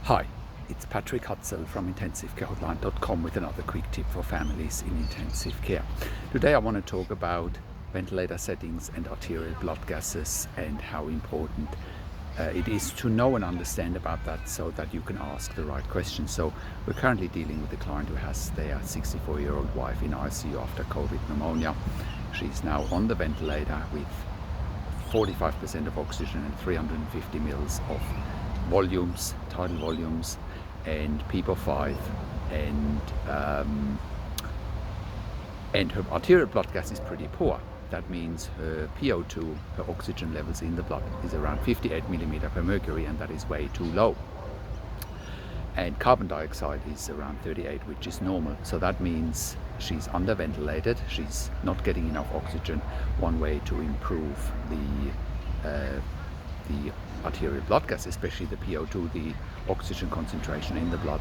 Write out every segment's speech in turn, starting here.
Hi, it's Patrick Hutzel from IntensiveCareHotline.com with another quick tip for families in intensive care. Today I want to talk about ventilator settings and arterial blood gases and how important it is to know and understand about that so that you can ask the right questions. So we're currently dealing with a client who has their 64-year-old wife in ICU after COVID pneumonia. She's now on the ventilator with 45% of oxygen and 350 mils of volumes, tidal volumes, and PEEP-5, and her arterial blood gas is pretty poor. That means her PO2, her oxygen levels in the blood, is around 58 millimeter per mercury, and that is way too low. And carbon dioxide is around 38, which is normal. So that means she's underventilated, she's not getting enough oxygen. One way to improve the arterial blood gas, especially the PO2, the oxygen concentration in the blood,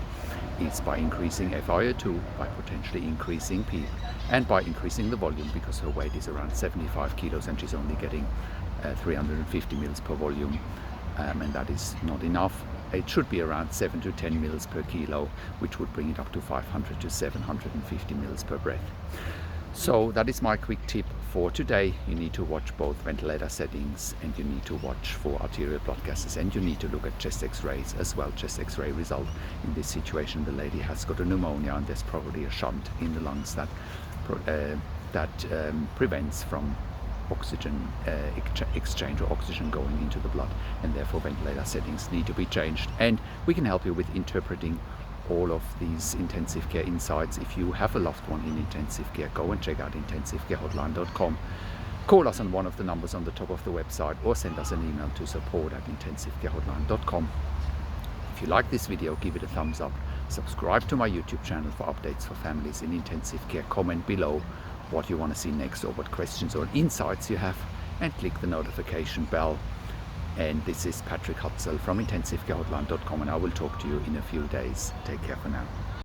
is by increasing FiO2, by potentially increasing PEEP, and by increasing the volume, because her weight is around 75 kilos and she's only getting 350 mils per volume, and that is not enough. It should be around 7 to 10 mils per kilo, which would bring it up to 500 to 750 mils per breath. So that is my quick tip for today. You need to watch both ventilator settings, and you need to watch for arterial blood gases, and you need to look at chest x-rays as well. Chest x-ray result in this situation, the lady has got a pneumonia and there's probably a shunt in the lungs that prevents from oxygen exchange or oxygen going into the blood, and therefore ventilator settings need to be changed. And we can help you with interpreting all of these intensive care insights. If you have a loved one in intensive care, go and check out IntensiveCareHotline.com. Call us on one of the numbers on the top of the website, or send us an email to support@IntensiveCareHotline.com. If you like this video, give it a thumbs up. Subscribe to my YouTube channel for updates for families in intensive care. Comment below what you want to see next, or what questions or insights you have, and click the notification bell. And this is Patrick Hutzel from IntensiveCareHotline.com, and I will talk to you in a few days. Take care for now.